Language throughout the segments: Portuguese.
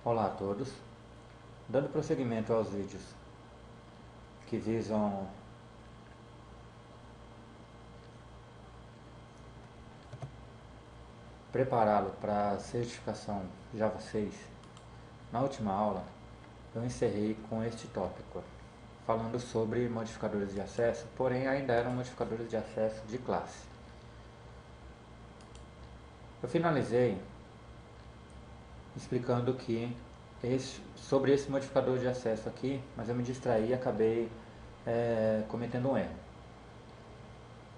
Olá a todos, dando prosseguimento aos vídeos que visam prepará-lo para a certificação Java 6, na última aula eu encerrei com este tópico, falando sobre modificadores de acesso, porém ainda eram modificadores de acesso de classe. Eu finalizei explicando que sobre esse modificador de acesso aqui, mas eu me distraí e acabei cometendo um erro,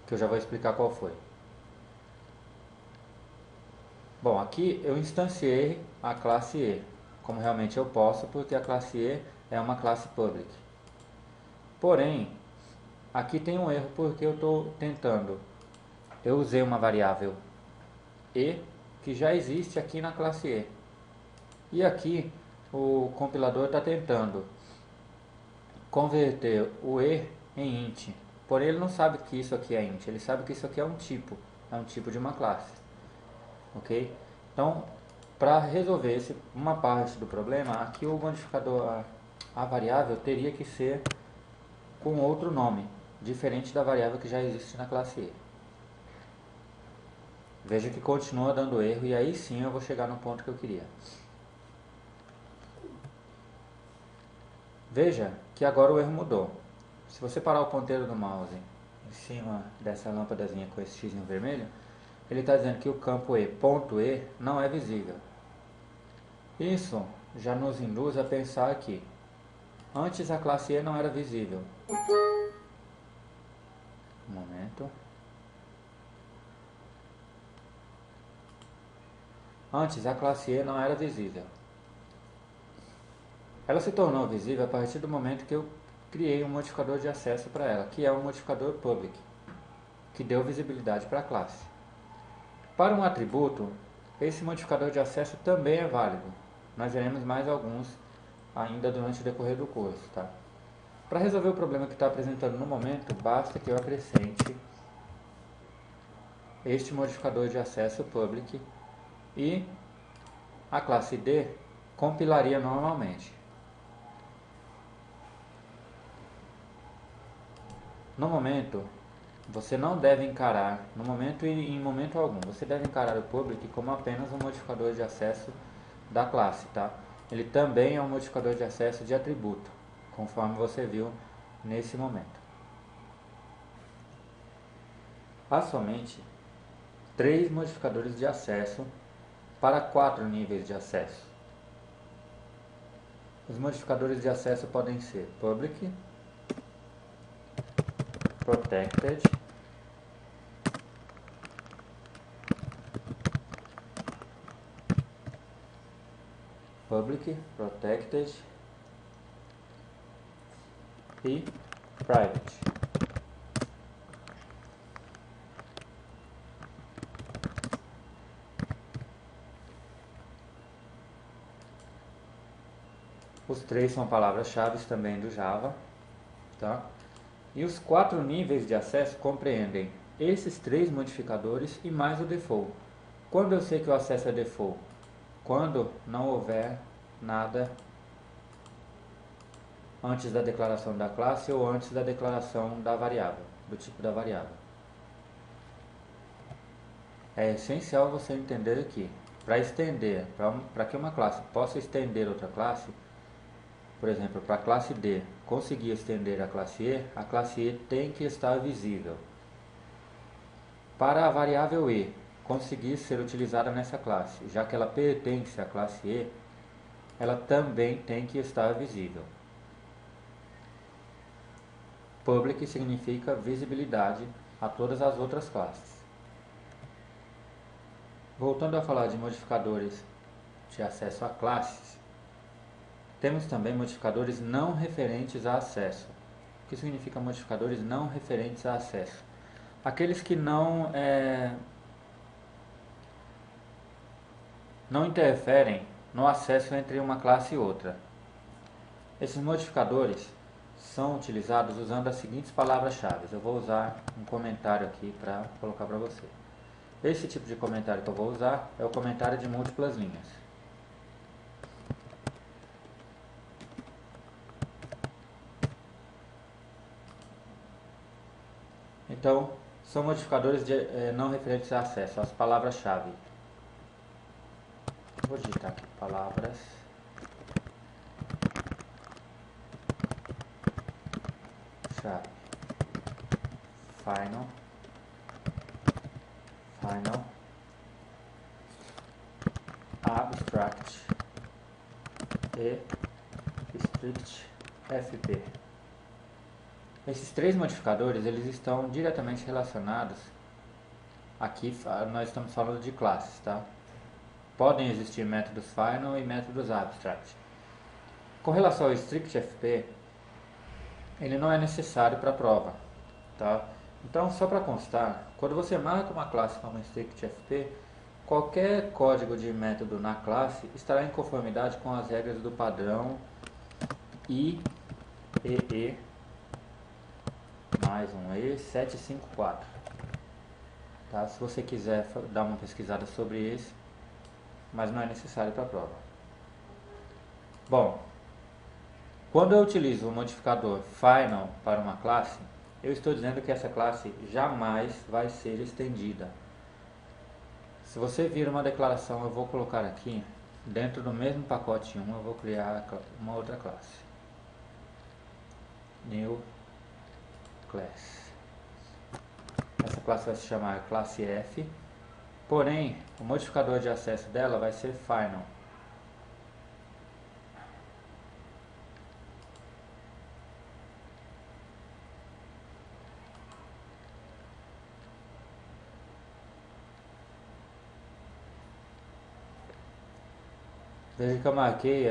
que eu já vou explicar qual foi. Bom, aqui eu instanciei a classe E, como realmente eu posso, porque a classe E é uma classe public. Porém, aqui tem um erro porque eu estou tentando, eu usei uma variável E que já existe aqui na classe E. E aqui o compilador está tentando converter o E em int. Porém ele não sabe que isso aqui é int, ele sabe que isso aqui é um tipo de uma classe. Ok? Então, para resolver uma parte do problema, aqui o modificador, a variável teria que ser com outro nome, diferente da variável que já existe na classe E. Veja que continua dando erro e aí sim eu vou chegar no ponto que eu queria. Veja que agora o erro mudou. Se você parar o ponteiro do mouse em cima dessa lâmpadazinha com esse x vermelho, ele está dizendo que o campo E.E não é visível. Isso já nos induz a pensar que antes a classe E não era visível. Um momento. Antes a classe E não era visível. Ela se tornou visível a partir do momento que eu criei um modificador de acesso para ela, que é um modificador public, que deu visibilidade para a classe. Para um atributo, esse modificador de acesso também é válido. Nós veremos mais alguns ainda durante o decorrer do curso, tá? Para resolver o problema que está apresentando no momento, basta que eu acrescente este modificador de acesso public e a classe D compilaria normalmente. No momento, você não deve encarar, no momento e em momento algum, você deve encarar o public como apenas um modificador de acesso da classe, tá? Ele também é um modificador de acesso de atributo, conforme você viu nesse momento. Há somente 3 modificadores de acesso para 4 níveis de acesso. Os modificadores de acesso podem ser public, protected, e private. Os 3 são palavras-chave também do Java, tá? E os 4 níveis de acesso compreendem esses 3 modificadores e mais o default. Quando eu sei que o acesso é default? Quando não houver nada antes da declaração da classe ou antes da declaração da variável, do tipo da variável. É essencial você entender que para estender, para que uma classe possa estender outra classe, por exemplo, para a classe D conseguir estender a classe E tem que estar visível. Para a variável E conseguir ser utilizada nessa classe, já que ela pertence à classe E, ela também tem que estar visível. Public significa visibilidade a todas as outras classes. Voltando a falar de modificadores de acesso a classes, temos também modificadores não referentes a acesso. O que significa modificadores não referentes a acesso? Aqueles que não interferem no acesso entre uma classe e outra. Esses modificadores são utilizados usando as seguintes palavras-chave. Eu vou usar um comentário aqui para colocar para você. Esse tipo de comentário que eu vou usar é o comentário de múltiplas linhas. Então, são modificadores não referentes a acesso, as palavras-chave. Vou digitar aqui palavras-chave. Final, abstract e strict fp. Esses três modificadores eles estão diretamente relacionados. Aqui nós estamos falando de classes, tá? Podem existir métodos final e métodos abstract. Com relação ao strict fp, ele não é necessário para a prova, tá? Então, só para constar, quando você marca uma classe como strict fp, qualquer código de método na classe estará em conformidade com as regras do padrão IEE mais um E754. Tá? Se você quiser dar uma pesquisada sobre esse, mas não é necessário para a prova. Bom, quando eu utilizo o modificador final para uma classe, eu estou dizendo que essa classe jamais vai ser estendida. Se você vir uma declaração, eu vou colocar aqui, dentro do mesmo pacote 1, eu vou criar uma outra classe. New class. Essa classe vai se chamar classe F, porém, o modificador de acesso dela vai ser final. Veja que eu marquei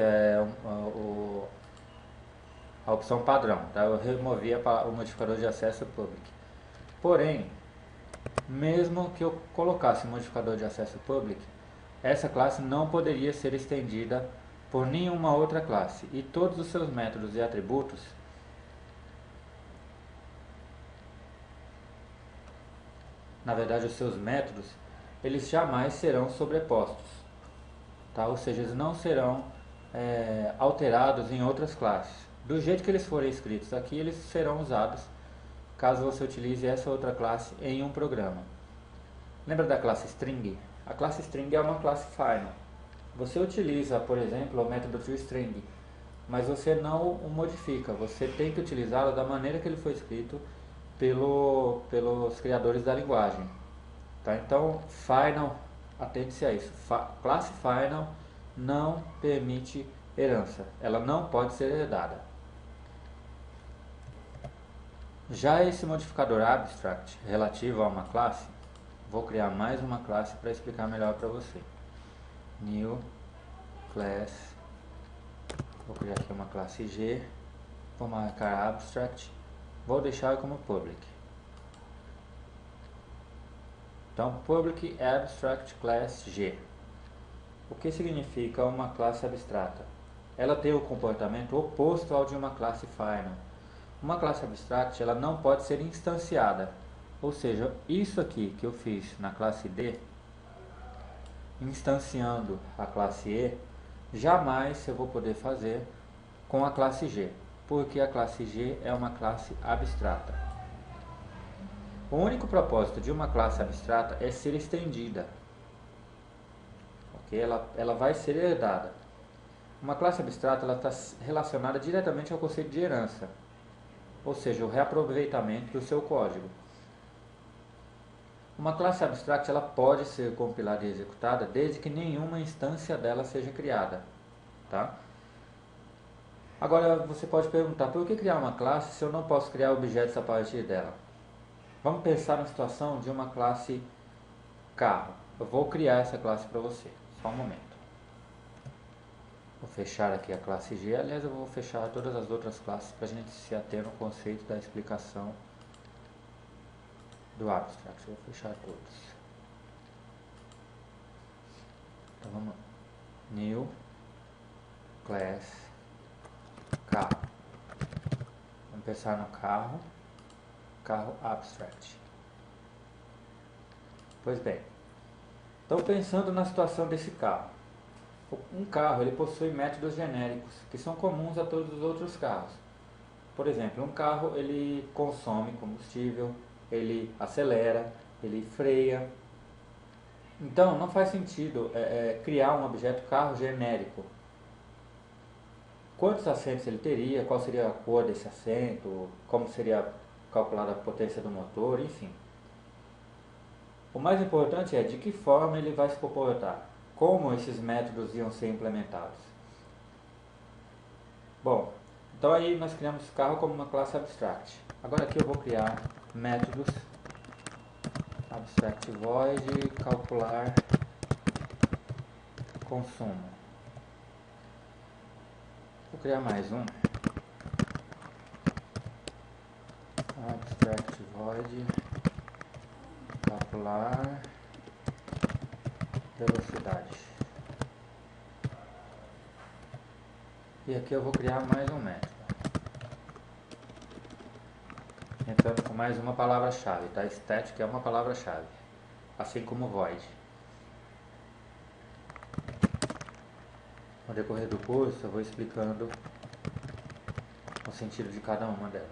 a opção padrão, tá? Eu removi o modificador de acesso public. Porém, mesmo que eu colocasse o modificador de acesso public, essa classe não poderia ser estendida por nenhuma outra classe, e todos os seus métodos e atributos na verdade os seus métodos, eles jamais serão sobrepostos, tá? Ou seja, eles não serão alterados em outras classes. Do jeito que eles forem escritos aqui, eles serão usados caso você utilize essa outra classe em um programa. Lembra da classe string? A classe string é uma classe final. Você utiliza, por exemplo, o método toString, mas você não o modifica. Você tem que utilizá-lo da maneira que ele foi escrito pelos criadores da linguagem. Tá? Então, final, atente-se a isso. Classe final não permite herança. Ela não pode ser herdada. Já esse modificador abstract relativo a uma classe, vou criar mais uma classe para explicar melhor para você. New class, vou criar aqui uma classe G, vou marcar abstract, vou deixar como public. Então, public abstract class G. O que significa uma classe abstrata? Ela tem o comportamento oposto ao de uma classe final. Uma classe abstract ela não pode ser instanciada, ou seja, isso aqui que eu fiz na classe D, instanciando a classe E, jamais eu vou poder fazer com a classe G, porque a classe G é uma classe abstrata. O único propósito de uma classe abstrata é ser estendida, okay? Ela vai ser herdada. Uma classe abstrata ela está relacionada diretamente ao conceito de herança, ou seja, o reaproveitamento do seu código. Uma classe abstract ela pode ser compilada e executada desde que nenhuma instância dela seja criada. Tá? Agora você pode perguntar, por que criar uma classe se eu não posso criar objetos a partir dela? Vamos pensar na situação de uma classe carro. Eu vou criar essa classe para você, só um momento. Vou fechar aqui a classe G, aliás eu vou fechar todas as outras classes para a gente se ater no conceito da explicação do abstract. Eu vou fechar todos. Então vamos lá. New class carro. Vamos pensar no carro abstract. Pois bem, então pensando na situação desse carro. Um carro ele possui métodos genéricos que são comuns a todos os outros carros. Por exemplo, um carro ele consome combustível, ele acelera, ele freia. Então não faz sentido criar um objeto carro genérico. Quantos assentos ele teria, qual seria a cor desse assento, como seria calculada a potência do motor, enfim. O mais importante é de que forma ele vai se comportar, como esses métodos iam ser implementados. Bom, então aí nós criamos o carro como uma classe abstract. Agora aqui eu vou criar métodos abstract void calcular consumo. Vou criar mais um abstract void calcular velocidade. E aqui eu vou criar mais um método, entrando com mais uma palavra-chave, tá? Static é uma palavra-chave, assim como void. No decorrer do curso eu vou explicando o sentido de cada uma delas.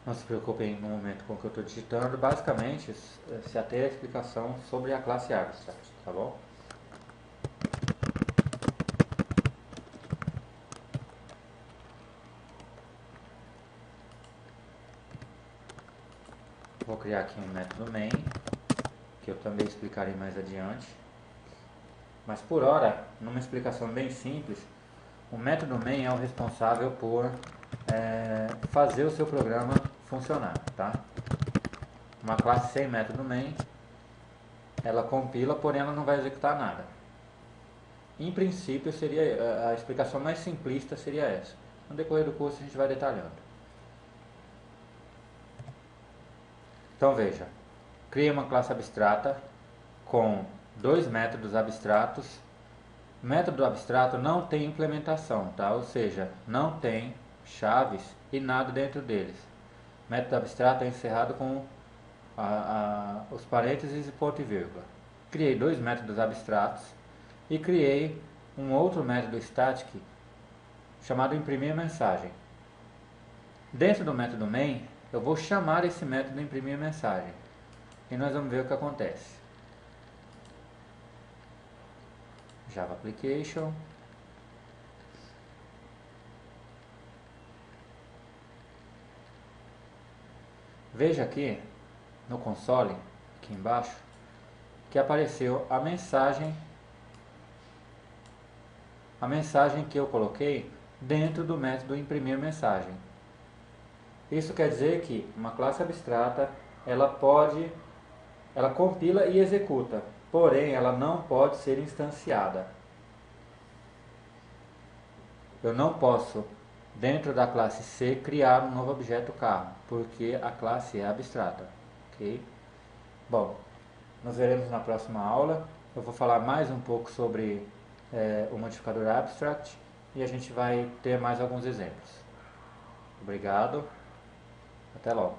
Não se preocupem no momento com o que eu estou digitando, basicamente se ater a explicação sobre a classe abstract, tá bom? Vou criar aqui um método main, que eu também explicarei mais adiante. Mas por hora, numa explicação bem simples, o método main é o responsável por fazer o seu programa funcionar, tá? Uma classe sem método main, ela compila, porém ela não vai executar nada. Em princípio, seria a explicação mais simplista seria essa. No decorrer do curso a gente vai detalhando. Então veja, cria uma classe abstrata com dois métodos abstratos. O método abstrato não tem implementação, tá? Ou seja, não tem chaves e nada dentro deles. O método abstrato é encerrado com os parênteses e ponto e vírgula. Criei dois métodos abstratos e criei um outro método static chamado imprimir mensagem. Dentro do método main, eu vou chamar esse método imprimir mensagem e nós vamos ver o que acontece. Java Application. Veja aqui no console, aqui embaixo, que apareceu a mensagem que eu coloquei dentro do método imprimir mensagem. Isso quer dizer que uma classe abstrata ela compila e executa, porém ela não pode ser instanciada. Eu não posso, dentro da classe C, criar um novo objeto carro, porque a classe é abstrata, ok? Bom, nos veremos na próxima aula. Eu vou falar mais um pouco sobre o modificador abstract e a gente vai ter mais alguns exemplos. Obrigado, até logo.